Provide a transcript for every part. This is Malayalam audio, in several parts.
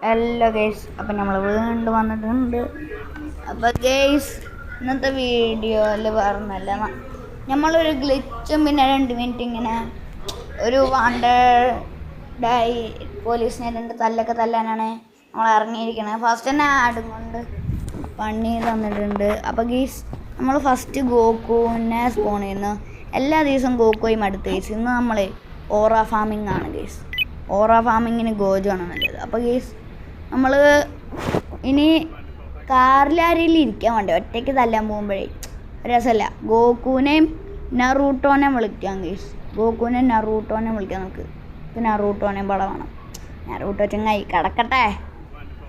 ഹലോ ഗൈസ്, അപ്പം നമ്മൾ വീണ്ടും വന്നിട്ടുണ്ട്. അപ്പം ഗൈസ്, ഇന്നത്തെ വീഡിയോയിൽ പറഞ്ഞല്ല, നമ്മളൊരു ഗ്ലിച്ചും പിന്നെ 2 മിനിറ്റ് ഇങ്ങനെ ഒരു വാണ്ടഡായി പോലീസിനെ തല്ലാനാണ് നമ്മൾ ഇറങ്ങിയിരിക്കുന്നത്. ഫസ്റ്റ് തന്നെ ആടും കൊണ്ട് പണി തന്നിട്ടുണ്ട്. അപ്പം ഗൈസ്, നമ്മൾ ഫസ്റ്റ് ഗോക്കുവിനെ സ്പോൺ ചെയ്യുന്നു. എല്ലാ ദിവസവും ഗോക്കുയും അടുത്ത് ഗൈസ്. ഇന്ന് നമ്മൾ ഓറ ഫാമിംഗ് ആണ് ഗൈസ്. ഓറ ഫാമിങ്ങിന് ഗോജു ആണ് നല്ലത്. അപ്പോൾ ഗൈസ്, നമ്മൾ ഇനി കാറിലാരെങ്കിലും ഇരിക്കാൻ വേണ്ടി ഒറ്റയ്ക്ക് തല്ലാൻ പോകുമ്പോഴേ രസമല്ല. ഗോക്കുവിനെയും നറൂട്ടോനെ വിളിക്കാം ഗൈസ്. ഗോക്കുവിനെയും നറൂട്ടോനെ വിളിക്കാം നമുക്ക്. ഇപ്പം നറൂട്ടോനെയും പടം വേണം. നറൂട്ടോ ചങ്ങായി കിടക്കട്ടെ,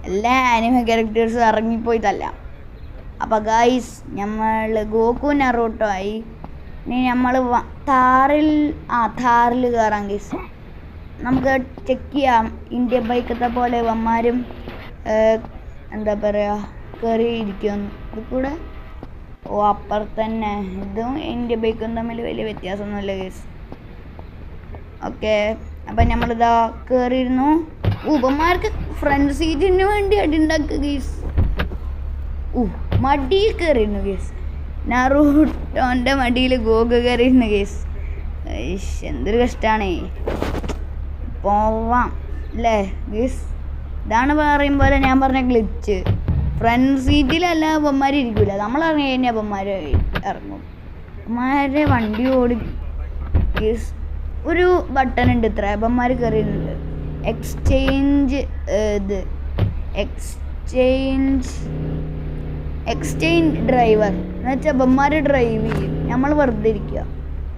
എല്ലാ ആനിമൽ ക്യാരക്ടേഴ്സും ഇറങ്ങിപ്പോയി തല്ലാം. അപ്പോൾ ഗൈസ്, നമ്മൾ ഗോക്കു നറൂട്ടോ ആയി. ഇനി നമ്മൾ താറിൽ കയറാം ഗൈസ്. നമുക്ക് ചെക്ക് ചെയ്യാം ഇന്ത്യ ബൈക്കത്തെ പോലെ വന്മാരും എന്താ പറയുക കയറി ഇരിക്കുമെന്ന്. ഇത് കൂടെ അപ്പുറത്തന്നെ ഇതും ഇന്ത്യ ബൈക്കും തമ്മിൽ വലിയ വ്യത്യാസമൊന്നുമില്ല കേസ്. ഓക്കെ, അപ്പം നമ്മളിതാ കയറിയിരുന്നു. ഉപന്മാർക്ക് ഫ്രണ്ട് സീറ്റിന് വേണ്ടി അടിയുണ്ടാക്കുക കേസ്. മടിയിൽ കയറിയിരുന്നു കേസ്. നറൂട്ടോൻ്റെ മടിയിൽ ഗോഗ കയറിയിരുന്നു കേസ്. എന്തൊരു കഷ്ടമാണേ. പോവാം അല്ലേ ഗീസ്. ഇതാണ് പറയുമ്പോൾ ഞാൻ പറഞ്ഞ ഗ്ലിച്ച്. ഫ്രണ്ട് സീറ്റിലല്ല അപ്പന്മാർ ഇരിക്കില്ല. നമ്മൾ ഇറങ്ങി കഴിഞ്ഞാൽ അപ്പന്മാർ ഇറങ്ങും. അപ്പന്മാരെ വണ്ടി ഓടി ഗീസ്. ഒരു ബട്ടൺ ഉണ്ട്, ഇത്ര അപ്പന്മാർ കയറിയുന്നുണ്ട്. എക്സ്ചേഞ്ച് ഡ്രൈവർ എന്ന് വെച്ചാൽ അപ്പന്മാർ ഡ്രൈവ് ചെയ്യും, നമ്മൾ വെറുതെ ഇരിക്കുക.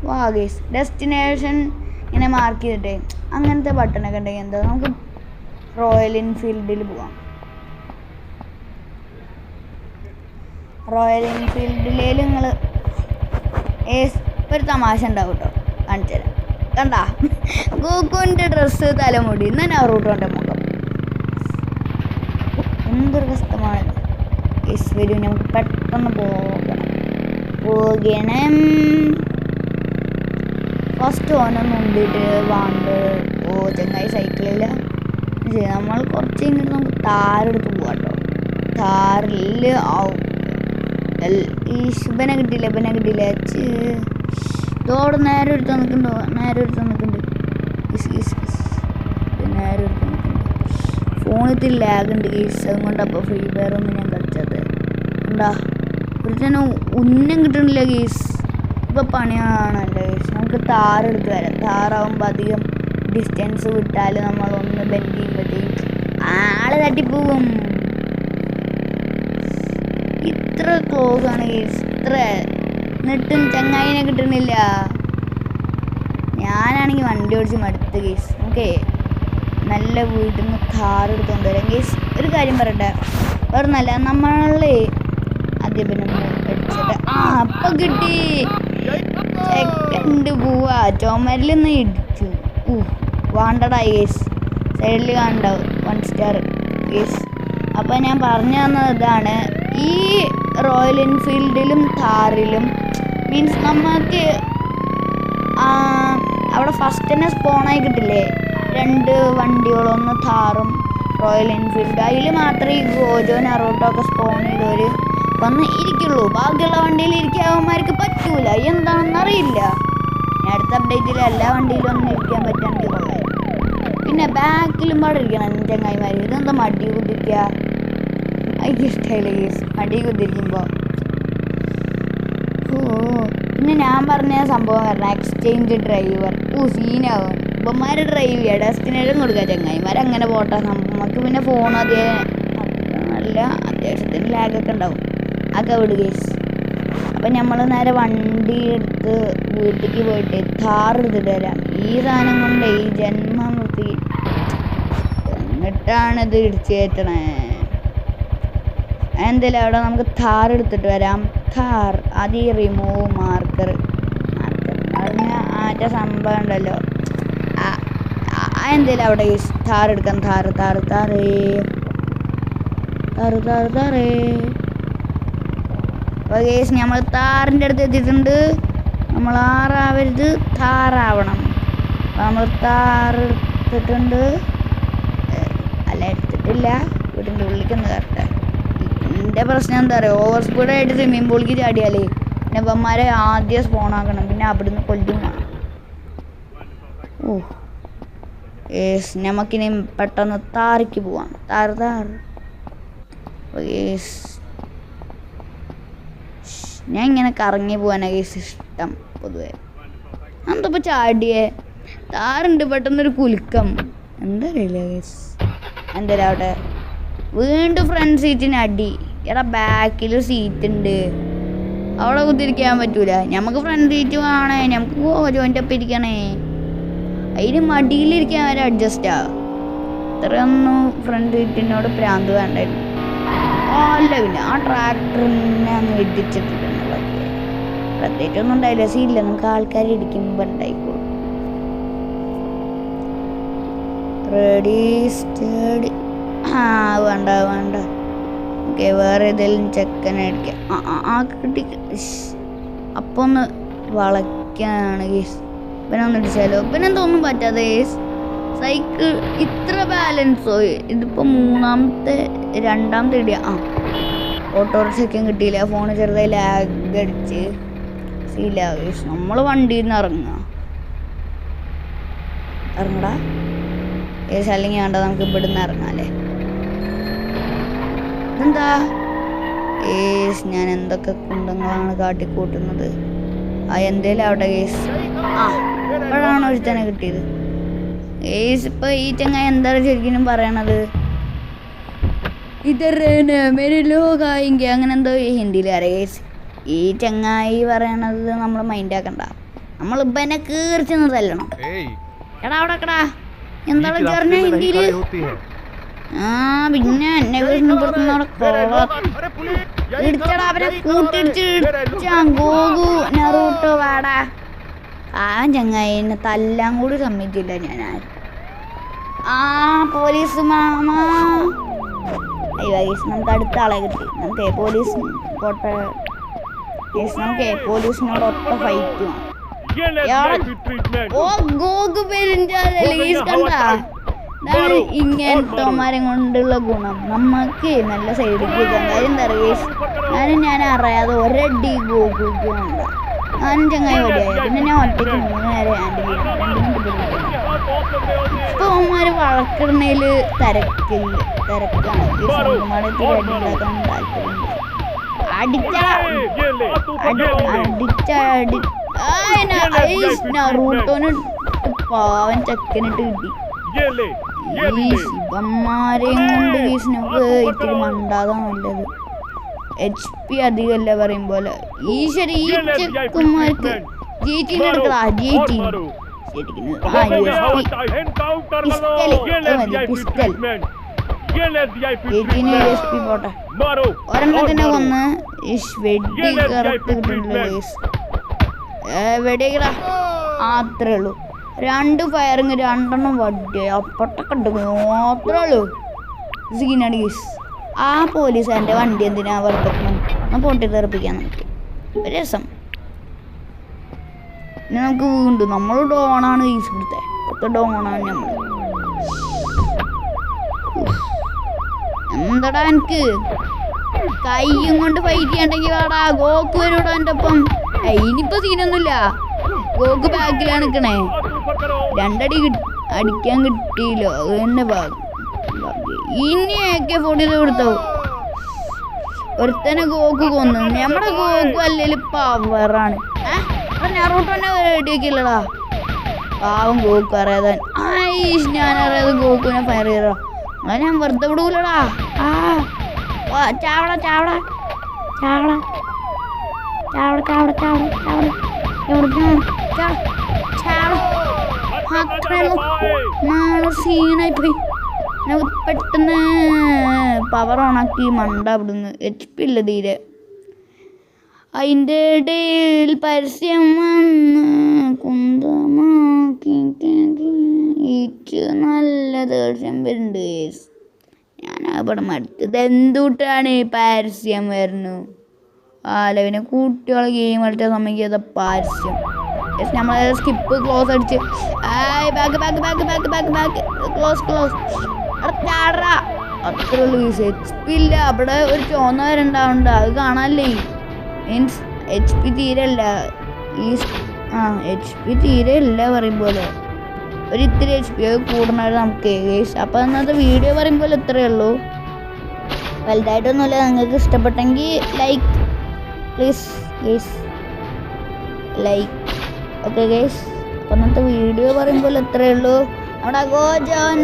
വാ ഗീസ്, ഡെസ്റ്റിനേഷൻ ഇങ്ങനെ മാർക്ക് ചെയ്തിട്ടേ അങ്ങനത്തെ ബട്ടണൊക്കെ ഉണ്ടെങ്കിൽ എന്താ, നമുക്ക് റോയൽ എൻഫീൽഡിൽ പോവാം. റോയൽ എൻഫീൽഡിൽ നിങ്ങൾ ഒരു തമാശ ഉണ്ടാവും കേട്ടോ, കാണിച്ചു തരാം. കണ്ടാ ഗോക്കുവിൻ്റെ ഡ്രസ്സ്, തലമുടി, ഇന്ന് നറൂട്ടോൻ്റെ മുഖം. എന്തൊരു കഷ്ടമാണ്. വരും, നമുക്ക് പെട്ടെന്ന് പോകണം. ഫസ്റ്റ് ഓനൊന്നും ഉണ്ടിട്ട് ചങ്ങായി സൈക്കിളില്ല. നമ്മൾ കുറച്ച് കഴിഞ്ഞിട്ട് നമുക്ക് താരെടുത്ത് പോകാം കേട്ടോ. താറിൽ ഈ ഇവനെ കിട്ടിയില്ല. ഇതോടെ നേരെ എടുത്ത് നിൽക്കുന്നുണ്ട്. ഫോണിൽ ലാഗുണ്ട് ഗീസ്. അതുകൊണ്ടപ്പോൾ ഫ്രീ ഫയർ ഒന്നും ഞാൻ കളിച്ചത് ഉണ്ടാ. ഒരു തന്നെ ഉന്നം കിട്ടണില്ല ഗീസ്. ഇപ്പോൾ പണിയാണല്ലോ ഗീസ്. നമുക്ക് താറെടുത്ത് വരാം. താറാവുമ്പോൾ അധികം ഡിസ്റ്റൻസ് വിട്ടാൽ നമ്മളൊന്ന് ബെൻഡ് ചെയ്യുമ്പോഴത്തേക്കും ആള് തട്ടിപ്പോവും. ഇത്ര ക്ലോസ് ആണ് ഗീസ്. എന്നിട്ടും ചങ്ങായിനെ കിട്ടണില്ല. ഞാനാണെങ്കിൽ വണ്ടി ഓടിച്ച് മടുത്ത് ഗീസ്. ഓക്കെ, നല്ല വീട്ടിൽ നിന്ന് കാറെടുത്തുകൊണ്ട് വരാം ഗീസ്. ഒരു കാര്യം പറയട്ടെ, വേറെ നല്ല നമ്മളെ അധ്യാപനം അടിച്ചിട്ട് അപ്പം കിട്ടി. സെക്കൻഡ് പോവാ. ചുമരിൽ നിന്ന് ഇടിച്ചു. വാണ്ടഡായി ഗേസ്. സൈഡിൽ കണ്ടാവും 1 സ്റ്റാർ ഗേസ്. അപ്പോൾ ഞാൻ പറഞ്ഞു തന്നത് ഇതാണ്, ഈ റോയൽ എൻഫീൽഡിലും താറിലും മീൻസ് നമുക്ക് അവിടെ ഫസ്റ്റ് തന്നെ സ്പോണായി കിട്ടില്ലേ 2 വണ്ടികളൊന്ന് താറും റോയൽ എൻഫീൽഡ്. അതിൽ മാത്രമേ ഈ ഗോജോ നറൂട്ടോ ഒക്കെ സ്പോൺ ചെയ്തവർ വന്ന് ഇരിക്കുള്ളൂ. ബാക്കിയുള്ള വണ്ടിയിൽ ഇരിക്കാവന്മാർക്ക് പറ്റൂല. എന്താണെന്ന് അറിയില്ല. അടുത്ത അപ്ഡേറ്റിൽ എല്ലാ വണ്ടിയിലും ഒന്നും ഇരിക്കാൻ പറ്റാണെങ്കിൽ കൊള്ളാം. പിന്നെ ബാക്കിലും പാടെ ഇരിക്കണം ചങ്ങായിമാർ. ഇതെന്താ മടി കുതിരിക്കുക? എനിക്ക് ഇഷ്ടമായില്ല കേസ് മടി കുതിരിക്കുമ്പോൾ. പിന്നെ ഞാൻ പറഞ്ഞ സംഭവം പറഞ്ഞാൽ എക്സ്ചേഞ്ച് ഡ്രൈവർ സീനാവും. ഇപ്പന്മാർ ഡ്രൈവ് ചെയ്യുക, ഡെസ്റ്റിനേഷൻ കൊടുക്കുക. ചങ്ങായിമാർ അങ്ങനെ പോട്ടെ. നമുക്ക് പിന്നെ ഫോൺ നല്ല അത്യാവശ്യത്തിന് ലാഗൊക്കെ ഉണ്ടാവും. അതൊക്കെ വിടുക കേസ്. അപ്പം നമ്മൾ നേരെ വണ്ടി എടുത്ത് വീട്ടിലേക്ക് പോയിട്ട് താറെടുത്തിട്ട് വരാം. ഈ സാധനം കൊണ്ട് ഈ ജന്മം വൃത്തി എന്നിട്ടാണിത് ഇടിച്ച് കയറ്റണേ. എന്തായാലും അവിടെ നമുക്ക് താറെടുത്തിട്ട് വരാം. താർ ആദ്യം റിമൂവ് മാർക്കർ പറഞ്ഞ ആറ്റ സംഭവം ഉണ്ടല്ലോ. എന്തായാലും അവിടെ താറെടുക്കാം. താറേ അപ്പോൾ കേസ് നമ്മൾ താറിൻ്റെ അടുത്ത് എത്തിയിട്ടുണ്ട്. നമ്മൾ ആറാവരുത്, താറാവണം. അപ്പോൾ നമ്മൾ താറെടുത്തിട്ടുണ്ട്. അല്ല എടുത്തിട്ട് കുഴപ്പമില്ല, വീടിൻ്റെ ഉള്ളിലേക്കൊന്ന് കയറട്ടെ. എൻ്റെ പ്രശ്നം എന്താ പറയുക, ഓവർ സ്പീഡായിട്ട് സ്വിമ്മിംഗ് പൂളിലേക്ക് ചാടിയാലേ പിന്നെ ഇവന്മാരെ ആദ്യം സ്പോണാക്കണം, പിന്നെ അവിടുന്ന് കൊല്ലും വേണം. ഓ യേസ്, നമുക്കിനി പെട്ടെന്ന് താറിക്ക് പോവാം. താറ് യേസ്. ഞാൻ ഇങ്ങനെ കറങ്ങി പോകാനാണ് കേസ് ഇഷ്ടം പൊതുവെ. എന്തപ്പോൾ ചാടിയേ താറുണ്ട്, പെട്ടെന്നൊരു കുലുക്കം, എന്താ അറിയില്ല കേസ്. എന്തായാലും അവിടെ വീണ്ടും ഫ്രണ്ട് സീറ്റിന് അടി. എടാ ബാക്കിൽ സീറ്റ് ഉണ്ട്, അവിടെ കുത്തിരിക്കാൻ പറ്റൂല. നമുക്ക് ഫ്രണ്ട് സീറ്റ് വേണേ, നമുക്ക് ജോയിൻ്റെ ഒപ്പം ഇരിക്കണേ. അതിന് മടിയിലിരിക്കാൻ വരെ അഡ്ജസ്റ്റാ. ഇത്രയൊന്നും ഫ്രണ്ട് സീറ്റിനോട് പ്രാന്ത് വേണ്ടായിരുന്നു. അല്ല പിന്നെ ആ ട്രാക്ടറിനെ അങ്ങ് ഇടിച്ചിട്ടുണ്ടെന്നുള്ളതൊക്കെ പ്രത്യേകിച്ചൊന്നും ഉണ്ടായില്ല. സീനില്ല, നമുക്ക് ആൾക്കാർ ഇടിക്കുമ്പോൾ ഉണ്ടായിക്കോളും. Ready steady. വേണ്ട വേണ്ട, ഓക്കെ വേറെ ഏതെങ്കിലും ചെക്കനെ അടിക്കാം. കിട്ടി. അപ്പോൾ ഒന്ന് വളയ്ക്കാനാണ് കേസ്. ഇവനൊന്നും ഇടിച്ചാലോ, ഇവനെന്തൊന്നും പറ്റാതെ കേസ്. സൈക്കിൾ ഇത്ര ബാലൻസോ, ഇതിപ്പോൾ രണ്ടാമത്തെ ഇടിയ. ഓട്ടോറിക്ഷയ്ക്കും കിട്ടിയില്ല, ഫോണ് ചെറുതായി ലാഗ് അടിച്ച് സീല കേസ്. നമ്മൾ വണ്ടിയിൽ നിന്ന് ഇറങ്ങടാ കേസ്, അല്ലെങ്കിൽ വേണ്ട നമുക്ക് ഇവിടുന്ന് ഇറങ്ങാല്ലേ. എന്താ കേസ്, ഞാൻ എന്തൊക്കെ കുന്തങ്ങളാണ് കാട്ടിക്കൂട്ടുന്നത്. എന്തേലും അവിടെ കേസ്. ഇപ്പോഴാണ് ഒരുത്തനെ കിട്ടിയത് കേസ്. ഇപ്പൊ ഈ ചങ്ങായി എന്താണ് ശരിക്കും പറയണത്, ഇതരേനെ മേരി ലോകായെങ്കിൽ അങ്ങനെ എന്തോ ഹിന്ദിയിൽ അറിയാം കേസ്. ഈ ചങ്ങായി പറയണത് നമ്മൾ മൈൻഡ് ആക്കണ്ട, നമ്മൾ ഇപ്പനെ കീർച്ചെന്ന് തല്ലണം. എടാ അവിടെ എക്കടാ, എന്താണ് പറഞ്ഞ ഹിന്ദിയില്? പിന്നെ എന്നെ ഇടിച്ചടാ, അവരെ കൂട്ടിടിച്ച് ഗോകു നെറൂട്ടോ വാടാ. ചങ്ങായി എന്നെ തല്ലാൻ കൂടി സമ്മതിച്ചില്ല ഞാൻ. Police mama. അയ്യോ ഗൈസ്, നമുക്ക് അടുത്ത ആളെ കിട്ടി. നമുക്ക് പോലീസ് പോട്ടെ ഗൈസ്, നമുക്ക് പോലീസിനോട് ഒറ്റ ഫൈറ്റ് വേണം. ഓ ഗോകു പെരിഞ്ചാലല്ലേ ഗൈസ്, കണ്ടാ? ഇതാണ് ഇങ്ങനത്തെ കൊണ്ടുള്ള ഗുണം. നമുക്ക് നല്ല സൈഡിൽ കിട്ടാൻ കാര്യം എന്താ പറയുക, ഞാൻ അറിയാതെ ഒരടി ഗോകുണ്ട്. ഞാനും ചങ്ങായി വടിയായി, പിന്നെ ഞാൻ ഒറ്റയ്ക്ക് 3 നേരെ ഹാൻഡിൽ ചെയ്യണം. 2 മിനിറ്റ് പിടിക്കണം. ഇപ്പൊ അവന്മാര് വളർക്കണേൽ തിരക്കാണ്. ഈ സ്വന്തമായിട്ട് അടി ഉണ്ടാക്കാൻ താല്പര്യമുണ്ട്. റൂട്ടോന് പാവൻ ചെക്കനിട്ട് കിട്ടി. ഈ ശിവന്മാരെയും കൊണ്ട് നമുക്ക് ഇത്തിരി മണ്ടാതാ നല്ലത്. HP അധികമല്ല പറയും പോലെ. ഈശ്വര ഈ ചെക്കന്മാർക്ക് ജി18 എടുക്കടാ. ജി18 പോട്ടെ. ഒരെണ്ണത്തിനെ കൊന്ന് വെടി കറക്റ്റ് കിട്ടുന്നില്ല. വെടിക്കടാ, അത്രേ ഉള്ളൂ. 2 ഫയറിങ് 2 വടിയായി അപ്പട്ടൊക്കെ ഉണ്ടെങ്കിൽ മാത്രമേ ഉള്ളൂ. സീനാണ് ഗീസ്. പോലീസുകാരൻ്റെ വണ്ടി എന്തിനാ വെറുതെ പൊട്ടി തെറിപ്പിക്കാൻ നമുക്ക് രസം. പിന്നെ നമുക്ക് വീണ്ടും നമ്മൾ ഡോണാണ് ഗീസ് കൊടുത്തത്. ഇപ്പോഴത്തെ ഡോണാണ് നമ്മൾ. എന്താടാ എനിക്ക് കയ്യും കൊണ്ട് ഫൈറ്റ് ചെയ്യണ്ടെങ്കിൽ വാടാ, ഗോക്ക് വരൂടാ എൻ്റെ ഒപ്പം. ഇനിയിപ്പോൾ സീനൊന്നുമില്ല, ഗോക്ക് ബാക്കിലാണ് നിൽക്കണേ. 2 അടി അടിക്കാൻ കിട്ടിയില്ലോ, അത് തന്നെ ഭാഗ്യം. ഇനി AK-47 കൊടുത്തോ. ഒരുത്തനെ ഗോക്ക് കൊന്നു. നമ്മുടെ ഗോക്കു അല്ലെങ്കിൽ പവറാണ്. നെറൂട്ടോനെ റെഡിയാക്കില്ലടാ, പാവം ഗോക്കു അറിയാതെ. ഞാനറിയാതെ ഗോക്കുവിനെ ഫയർ ചെയ്തോ. അത് ഞാൻ വെറുതെ വിടൂലടാ. ചാവട ചാവട ചാവട ചാവട ചാവട ചാവട ചാവട സീനായി പോയി. പെട്ടെന്ന് പവർ ഓണാക്കി മണ്ട അവിടുന്ന്. HP ഇല്ല തീരെ. അതിൻ്റെ ഇടയിൽ പരസ്യം വന്ന് കുന്തമാക്കി നല്ല ദേഷ്യം വരുന്നുണ്ട്. ഞാൻ അവിടെ മടുത്തത് എന്തുട്ടാണ് പരസ്യം വരുന്നു. പിന്നെ കുട്ടികളെ ഗെയിം കളിച്ചാൽ സമ്മതിക്കാത്ത പരസ്യം. നമ്മൾ സ്കിപ്പ് ക്ലോസ് അടിച്ച് ബാക്ക് ക്ലോസ് അത്രേ ഉള്ളൂ ഗൈസ്. HP ഇല്ല. അവിടെ ഒരു ചുവന്ന വരണ്ടാവുന്നുണ്ട്, അത് കാണാല്ലേ. മീൻസ് HP തീരെ ഇല്ല. ഈ HP തീരെ ഇല്ല പറയും പോലെ. ഒരു ഇത്തിരി HP കൂടുന്നത് നമുക്ക് ഗൈസ്. അപ്പോൾ ഇന്നത്തെ വീഡിയോ പറയുമ്പോൾ ഇത്രയേ ഉള്ളൂ. വലുതായിട്ടൊന്നുമില്ല. നിങ്ങൾക്ക് ഇഷ്ടപ്പെട്ടെങ്കിൽ like please guys, like. Okay guys, അപ്പോൾ ഇന്നത്തെ വീഡിയോ പറയുമ്പോൾ ഇത്രയേ ഉള്ളൂ. നമ്മുടെ ഗോജോൻ്റെ